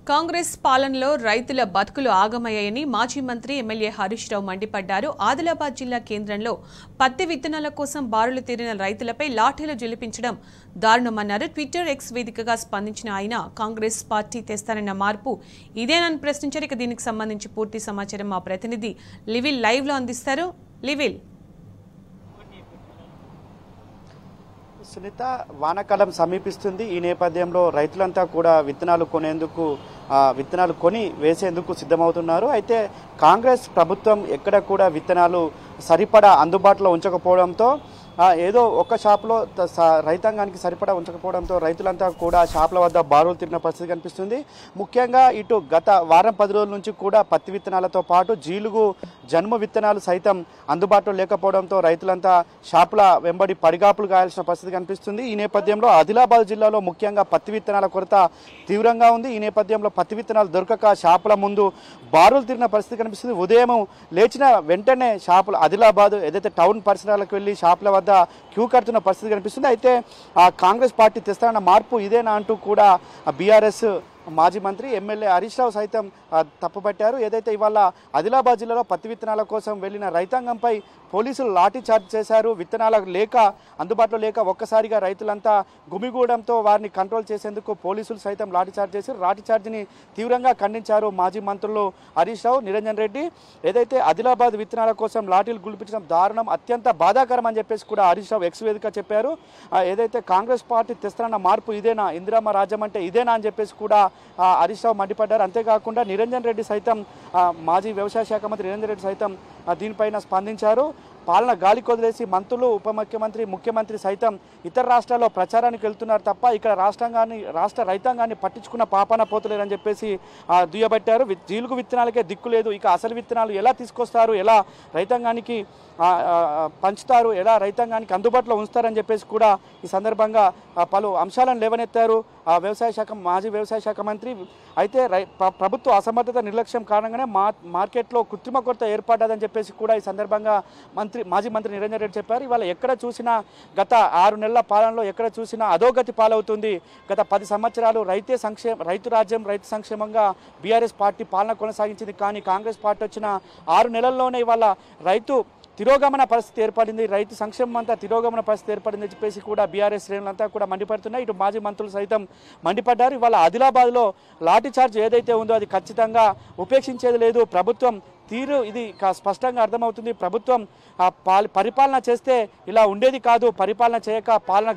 కాంగ్రెస్ పాలనలో రైతుల బతుకులు ఆగమయ్యాయని మాజీ మంత్రి ఎమ్మెల్యే హరీష్ రావు మండిపడ్డారు. ఆదిలాబాద్ జిల్లా కేంద్రంలో పత్తి విత్తనాల కోసం బారులు తీరిన రైతులపై లాఠీలు ఝుళిపించడం దారుణమన్నారు. ట్విట్టర్ ఎక్స్ వేదికగా స్పందించిన ఆయన కాంగ్రెస్ పార్టీ తెస్తారన్న మార్పు ఇదేనని ప్రశ్నించారు. ఇక దీనికి సంబంధించి పూర్తి సమాచారం మా ప్రతినిధి లివిల్ లైవ్ లో అందిస్తారు. లివిల్ సునీత, వానాకాలం సమీపిస్తుంది. ఈ నేపథ్యంలో రైతులంతా కూడా విత్తనాలు కొని వేసేందుకు సిద్ధమవుతున్నారు. అయితే కాంగ్రెస్ ప్రభుత్వం ఎక్కడ కూడా విత్తనాలు సరిపడా అందుబాటులో ఉంచకపోవడంతో ఏదో ఒక షాప్లో రైతాంగానికి సరిపడా ఉంచకపోవడంతో రైతులంతా కూడా షాపుల వద్ద బారులు తిరిగిన పరిస్థితి కనిపిస్తుంది. ముఖ్యంగా ఇటు గత వారం 10 రోజుల నుంచి కూడా పత్తి విత్తనాలతో పాటు జీలుగు జన్మ విత్తనాలు సైతం అందుబాటులో లేకపోవడంతో రైతులంతా షాపుల వెంబడి పడిగాపులు గాయాల్సిన పరిస్థితి కనిపిస్తుంది. ఈ నేపథ్యంలో ఆదిలాబాద్ జిల్లాలో ముఖ్యంగా పత్తి విత్తనాల కొరత తీవ్రంగా ఉంది. ఈ నేపథ్యంలో పత్తి విత్తనాలు దొరకక షాపుల ముందు బారులు తిరిగిన పరిస్థితి కనిపిస్తుంది. ఉదయం లేచిన వెంటనే షాపులు ఆదిలాబాద్ ఏదైతే టౌన్ పరిసరాలకు వెళ్ళి షాపుల వద్ద క్యూ కడుతున్న పరిస్థితి కనిపిస్తుంది. అయితే కాంగ్రెస్ పార్టీ తెస్తారన్న మార్పు ఇదేనా అంటూ కూడా బీఆర్ఎస్ మాజీ మంత్రి ఎమ్మెల్యే హరీష్ రావు సైతం తప్పుపట్టారు. ఏదైతే ఇవాళ ఆదిలాబాద్ జిల్లాలో పత్తి విత్తనాల కోసం వెళ్లిన రైతాంగంపై పోలీసులు లాఠీ చార్జ్ చేశారు. విత్తనాలు అందుబాటులో లేక ఒక్కసారిగా రైతులంతా గుమిగూడంతో వారిని కంట్రోల్ చేసేందుకు పోలీసులు సైతం లాఠీ చార్జ్ చేశారు. లాఠీ చార్జిని తీవ్రంగా ఖండించారు మాజీ మంత్రులు హరీష్ రావు, నిరంజన్ రెడ్డి. ఏదైతే ఆదిలాబాద్ విత్తనాల కోసం లాఠీలు గుల్పించడం దారుణం, అత్యంత బాధాకరం అని చెప్పేసి కూడా హరీష్ రావు ఎక్స్ వేదిక చెప్పారు. ఏదైతే కాంగ్రెస్ పార్టీ తెస్తున్న మార్పు ఇదేనా, ఇందిరమ్మ రాజ్యం అంటే ఇదేనా అని చెప్పేసి కూడా హరీష్ రావు మండిపడ్డారు. అంతేకాకుండా నిరంజన్ రెడ్డి సైతం మాజీ వ్యవసాయ శాఖ మంత్రి నిరంజన్ రెడ్డి సైతం దీనిపైన స్పందించారు. పాలన గాలి కొదిలేసి మంత్రులు, ఉప ముఖ్యమంత్రి, ముఖ్యమంత్రి సైతం ఇతర రాష్ట్రాల్లో ప్రచారానికి వెళ్తున్నారు తప్ప ఇక్కడ రాష్ట్ర రైతాంగాన్ని పట్టించుకున్న పాపాన పోతలేరని చెప్పేసి దుయ్యబట్టారు. జీలుగు విత్తనాలకే దిక్కు లేదు, ఇక అసలు విత్తనాలు ఎలా తీసుకొస్తారు, ఎలా రైతాంగానికి పంచుతారు, ఎలా రైతాంగానికి అందుబాటులో ఉంచుతారని చెప్పేసి కూడా ఈ సందర్భంగా పలు అంశాలను లేవనెత్తారు మాజీ వ్యవసాయ శాఖ మంత్రి. అయితే ప్రభుత్వ అసమర్థత, నిర్లక్ష్యం కారణంగానే మార్కెట్లో కృత్రిమ కొరత ఏర్పడ్డదని చెప్పేసి కూడా ఈ సందర్భంగా మాజీ మంత్రి నిరంజన్ రెడ్డి చెప్పారు. ఇవాళ ఎక్కడ చూసినా గత 6 నెలల పాలనలో ఎక్కడ చూసినా అధోగతి పాలవుతుంది. గత 10 సంవత్సరాలు రైతు రాజ్యం, రైతు సంక్షేమంగా బీఆర్ఎస్ పార్టీ పాలన కొనసాగించింది. కానీ కాంగ్రెస్ పార్టీ వచ్చిన 6 నెలల్లోనే ఇవాళ రైతు తిరోగమన పరిస్థితి ఏర్పడింది, రైతు సంక్షేమం అంతా తిరోగమన పరిస్థితి ఏర్పడింది అని చెప్పేసి కూడా బీఆర్ఎస్ శ్రేణులంతా కూడా మండిపడుతున్నాయి. ఇటు మాజీ మంత్రులు సైతం మండిపడ్డారు. ఇవాళ ఆదిలాబాద్లో లాఠీ చార్జ్ ఏదైతే ఉందో అది ఖచ్చితంగా ఉపేక్షించేది లేదు. ప్రభుత్వం తీరు ఇది స్పష్టంగా అర్థమవుతుంది. ప్రభుత్వం పరిపాలన చేస్తే ఇలా ఉండేది కాదు, పరిపాలన చేయక పాలన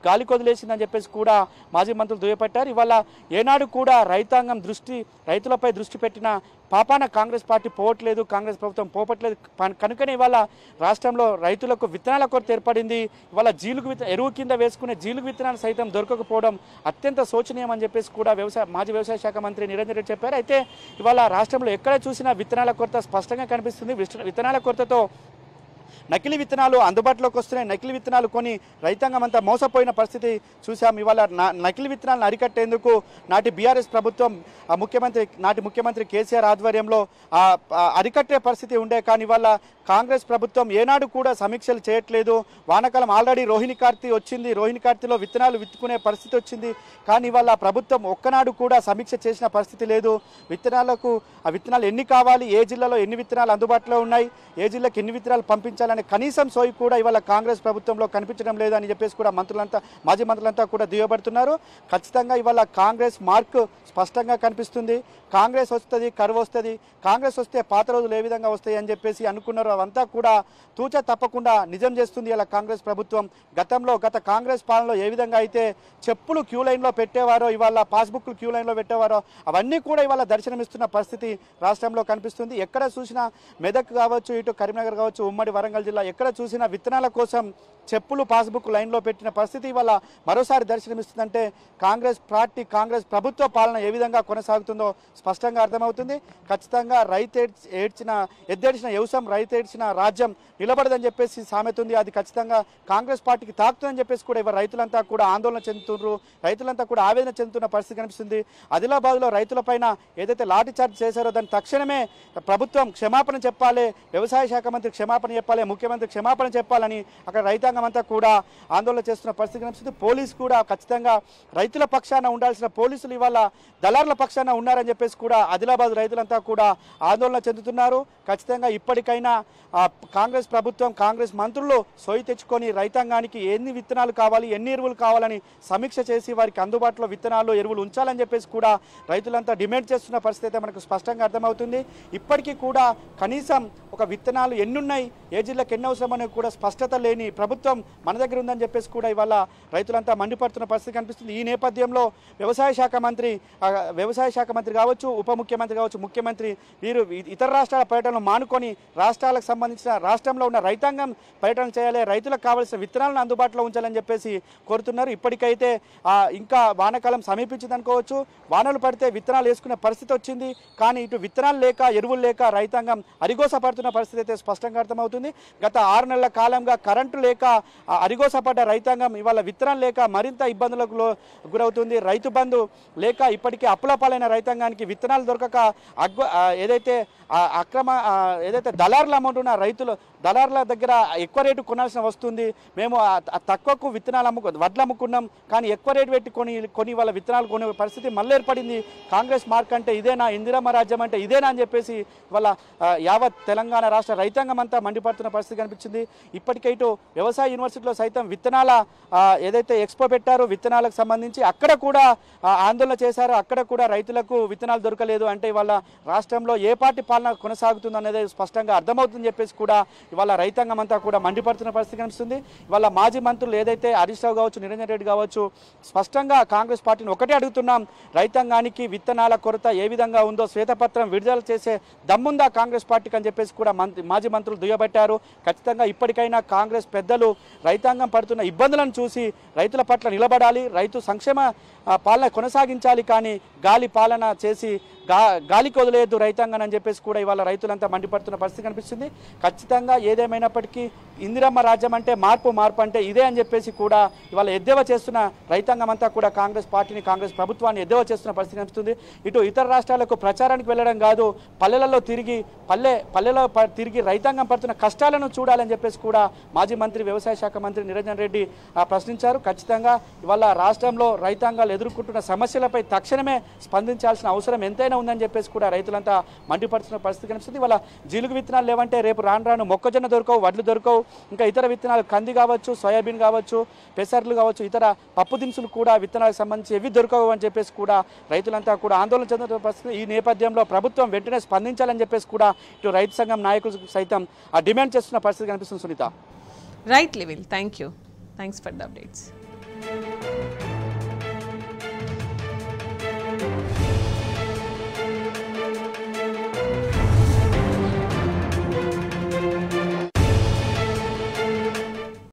గాలి కొదిలేసిందని చెప్పేసి కూడా మాజీ మంత్రులు దుయ్యపట్టారు. ఇవాళ ఏనాడు కూడా రైతులపై దృష్టి పెట్టిన పాపాన కాంగ్రెస్ పార్టీ పోవట్లేదు, కాంగ్రెస్ ప్రభుత్వం పోవట్లేదు. కనుకనే ఇవాళ రాష్ట్రంలో రైతులకు విత్తనాల కొరత ఏర్పడింది. ఇవాళ ఎరువు కింద వేసుకునే జీలుగు విత్తనాలు సైతం దొరకకపోవడం అత్యంత శోచనీయం అని చెప్పేసి కూడా మాజీ వ్యవసాయ శాఖ మంత్రి నిరంజన్ రెడ్డి చెప్పారు. అయితే ఇవాళ రాష్ట్రంలో ఎక్కడ చూసినా విత్తనాల కొరత స్పష్టంగా కనిపిస్తుంది. విత్తనాల కొరతతో నకిలీ విత్తనాలు అందుబాటులోకి వస్తున్నాయి. నకిలీ విత్తనాలు కొని రైతాంగం అంతా మోసపోయిన పరిస్థితి చూసాం. ఇవాళ నకిలీ విత్తనాలను అరికట్టేందుకు నాటి బీఆర్ఎస్ ప్రభుత్వం నాటి ముఖ్యమంత్రి కేసీఆర్ ఆధ్వర్యంలో అరికట్టే పరిస్థితి ఉండే. కానీ ఇవాళ కాంగ్రెస్ ప్రభుత్వం ఏనాడు కూడా సమీక్షలు చేయట్లేదు. వానాకాలం ఆల్రెడీ రోహిణి కార్తీ వచ్చింది, రోహిణి కార్తీలో విత్తనాలు విత్తుకునే పరిస్థితి వచ్చింది. కానీ ఇవాళ ప్రభుత్వం ఒక్కనాడు కూడా సమీక్ష చేసిన పరిస్థితి లేదు. విత్తనాలు ఎన్ని కావాలి, ఏ జిల్లాలో ఎన్ని విత్తనాలు అందుబాటులో ఉన్నాయి, ఏ జిల్లాకి ఎన్ని విత్తనాలు పంపించాలనే కనీసం సోయి కూడా ఇవాళ కాంగ్రెస్ ప్రభుత్వంలో కనిపించడం లేదని చెప్పేసి కూడా మాజీ మంత్రులంతా కూడా దుయ్యబడుతున్నారు. ఖచ్చితంగా ఇవాళ కాంగ్రెస్ మార్క్ స్పష్టంగా కనిపిస్తుంది. కాంగ్రెస్ వస్తుంది, కరువు వస్తుంది, కాంగ్రెస్ వస్తే పాత రోజులు ఏ విధంగా వస్తాయి అని చెప్పేసి అనుకున్నారు. అవంతా కూడా తూచా తప్పకుండా నిజం చేస్తుంది ఇలా కాంగ్రెస్ ప్రభుత్వం. గత కాంగ్రెస్ పాలనలో ఏ విధంగా అయితే చెప్పులు క్యూ లైన్లో పెట్టేవారో, ఇవాళ పాస్బుక్లు క్యూ లైన్లో పెట్టేవారో అవన్నీ కూడా ఇవాళ దర్శనమిస్తున్న పరిస్థితి రాష్ట్రంలో కనిపిస్తుంది. ఎక్కడ చూసినా మెదక్ కావచ్చు, ఇటు కరీంనగర్ కావచ్చు, ఉమ్మడి వరంగల్ జిల్లా ఎక్కడ చూసినా విత్తనాల కోసం చెప్పులు పాస్బుక్ లైన్లో పెట్టిన పరిస్థితి ఇవాళ మరోసారి దర్శనమిస్తుందంటే కాంగ్రెస్ ప్రభుత్వ పాలన ఏ విధంగా కొనసాగుతుందో స్పష్టంగా అర్థమవుతుంది. ఖచ్చితంగా ఎద్దేడ్చిన వ్యవసాయం, రైతేడ్చిన రాజ్యం నిలబడదని చెప్పేసి సామెత ఉంది. అది ఖచ్చితంగా కాంగ్రెస్ పార్టీకి తాకుతుందని చెప్పేసి కూడా ఇవాళ రైతులంతా కూడా ఆందోళన చెందుతున్నారు, రైతులంతా కూడా ఆవేదన చెందుతున్న పరిస్థితి కనిపిస్తుంది. ఆదిలాబాద్లో రైతులపైన ఏదైతే లాఠీ చార్జ్ చేశారో దాన్ని తక్షణమే ప్రభుత్వం క్షమాపణ చెప్పాలి, వ్యవసాయ శాఖ మంత్రి క్షమాపణ చెప్పాలి. కావాలి, ముఖ్యమంత్రి క్షమాపణ చెప్పాలని అక్కడ రైతాంగం అంతా కూడా ఆందోళన చేస్తున్న పరిస్థితి కనిపిస్తుంది. పోలీసు కూడా ఖచ్చితంగా రైతుల పక్షాన ఉండాల్సిన పోలీసులు ఇవాళ దళారుల పక్షాన ఉన్నారని చెప్పేసి కూడా ఆదిలాబాద్ రైతులంతా కూడా ఆందోళన చెందుతున్నారు. ఖచ్చితంగా ఇప్పటికైనా కాంగ్రెస్ ప్రభుత్వం, కాంగ్రెస్ మంత్రులు సోయి తెచ్చుకొని రైతాంగానికి ఎన్ని విత్తనాలు కావాలి, ఎన్ని ఎరువులు కావాలని సమీక్ష చేసి వారికి అందుబాటులో విత్తనాలు, ఎరువులు ఉంచాలని చెప్పేసి కూడా రైతులంతా డిమాండ్ చేస్తున్న పరిస్థితి అయితే మనకు స్పష్టంగా అర్థమవుతుంది. ఇప్పటికీ కూడా కనీసం ఒక విత్తనాలు ఎన్నున్నాయి, ఏ జిల్లాకి ఎన్ని అవసరం అనేది కూడా స్పష్టత లేని ప్రభుత్వం మన దగ్గర ఉందని చెప్పేసి కూడా ఇవాళ రైతులంతా మండిపడుతున్న పరిస్థితి కనిపిస్తుంది. ఈ నేపథ్యంలో వ్యవసాయ శాఖ మంత్రి కావచ్చు, ఉప ముఖ్యమంత్రి కావచ్చు, ముఖ్యమంత్రి వీరు ఇతర రాష్ట్రాల పర్యటనలు మానుకొని రాష్ట్రాలకు సంబంధించిన రాష్ట్రంలో ఉన్న రైతాంగం పర్యటన చేయాలి, రైతులకు కావాల్సిన విత్తనాలను అందుబాటులో ఉంచాలని చెప్పేసి కోరుతున్నారు. ఇప్పటికైతే ఇంకా వానాకాలం సమీపించింది అనుకోవచ్చు. వానలు పడితే విత్తనాలు వేసుకునే పరిస్థితి వచ్చింది. కానీ ఇటు విత్తనాలు లేక, ఎరువులు లేక రైతాంగం అరిగోస పడుతున్న పరిస్థితి అయితే స్పష్టంగా అర్థమవుతుంది. గత 6 నెలల కాలంగా కరెంటు లేక అరిగోస పడ్డ రైతాంగం ఇవాళ విత్తనాలు లేక మరింత ఇబ్బందులకు గురవుతుంది. రైతు బంధు లేక ఇప్పటికే అప్పుల పాలైన రైతాంగానికి విత్తనాలు దొరకక ఏదైతే దళారుల అమౌంట్ ఉన్న రైతులు దళారుల దగ్గర ఎక్కువ రేటు కొనాల్సిన వస్తుంది. మేము తక్కువకు విత్తనాలు వడ్లు అమ్ముకున్నాం, కానీ ఎక్కువ రేటు పెట్టి కొని వాళ్ళ విత్తనాలు కొనే పరిస్థితి మళ్ళీ ఏర్పడింది. కాంగ్రెస్ మార్క్ అంటే ఇదేనా, ఇందిరమ్మ రాజ్యం అంటే ఇదేనా అని చెప్పేసి వాళ్ళ యావత్ తెలంగాణ రాష్ట్ర రైతాంగం అంతా మండిపడుతున్న పరిస్థితి కనిపించింది. ఇప్పటికే ఇటు వ్యవసాయ యూనివర్సిటీలో సైతం విత్తనాల ఏదైతే ఎక్స్పో పెట్టారో విత్తనాలకు సంబంధించి అక్కడ కూడా ఆందోళన చేశారు. అక్కడ కూడా రైతులకు విత్తనాలు దొరకలేదు. అంటే వాళ్ళ రాష్ట్రంలో ఏ పార్టీ పాలన కొనసాగుతుంది అనేది స్పష్టంగా అర్థమవుతుందని చెప్పేసి కూడా ఇవాళ రైతాంగం అంతా కూడా మండిపడుతున్న పరిస్థితి కనిపిస్తుంది. ఇవాళ మాజీ మంత్రులు ఏదైతే హరీష్ రావు కావచ్చు, నిరంజన్ రెడ్డి కావచ్చు, స్పష్టంగా కాంగ్రెస్ పార్టీని ఒకటే అడుగుతున్నాం, రైతాంగానికి విత్తనాల కొరత ఏ విధంగా ఉందో శ్వేతపత్రం విడుదల చేసే దమ్ముందా కాంగ్రెస్ పార్టీకి అని చెప్పేసి కూడా మాజీ మంత్రులు దుయ్యబట్టారు. ఖచ్చితంగా ఇప్పటికైనా కాంగ్రెస్ పెద్దలు రైతాంగం పడుతున్న ఇబ్బందులను చూసి రైతుల పట్ల నిలబడాలి, రైతు సంక్షేమ పాలన కొనసాగించాలి, కానీ గాలి పాలన చేసి గాలికి వదిలేయద్దు రైతాంగం అని చెప్పేసి కూడా ఇవాళ రైతులంతా మండిపడుతున్న పరిస్థితి కనిపిస్తుంది. ఖచ్చితంగా ఏదేమైనప్పటికీ ఇందిరమ్మ రాజ్యం అంటే మార్పు అంటే ఇదే అని చెప్పేసి కూడా ఇవాళ ఎద్దేవా చేస్తున్న రైతాంగం అంతా కూడా కాంగ్రెస్ పార్టీని, కాంగ్రెస్ ప్రభుత్వాన్ని ఎద్దేవా చేస్తున్న పరిస్థితి కనిపిస్తుంది. ఇటు ఇతర రాష్ట్రాలకు ప్రచారానికి వెళ్ళడం కాదు, పల్లెలలో తిరిగి రైతాంగం పడుతున్న కష్టాలను చూడాలని చెప్పేసి కూడా మాజీ మంత్రి, వ్యవసాయ శాఖ మంత్రి నిరంజన్ రెడ్డి ప్రశ్నించారు. ఖచ్చితంగా ఇవాళ రాష్ట్రంలో రైతాంగాలు ఎదుర్కొంటున్న సమస్యలపై తక్షణమే స్పందించాల్సిన అవసరం ఎంతైనా ఉందని చెప్పేసి కూడా రైతులంతా మండిపడుతున్న పరిస్థితి కనిపిస్తుంది. ఇవాళ జీలుగు విత్తనాలు లేవంటే రేపు రాను మొక్కజొన్న దొరకవు, వడ్లు దొరకవు, ఇంకా ఇతర విత్తనాలు కంది కావచ్చు, సోయాబీన్ కావచ్చు, పెసర్లు కావచ్చు, ఇతర పప్పు దినుసులు కూడా విత్తనాలకు సంబంధించి ఏవి దొరకవు అని చెప్పేసి కూడా రైతులంతా కూడా ఆందోళన చెందుతున్న పరిస్థితి. ఈ నేపథ్యంలో ప్రభుత్వం వెంటనే స్పందించాలని చెప్పేసి కూడా ఇటు రైతు సంఘం నాయకులు సైతం డిమాండ్ చేస్తున్న పరిస్థితి కనిపిస్తుంది. Sunita. Right level. Thanks for the updates.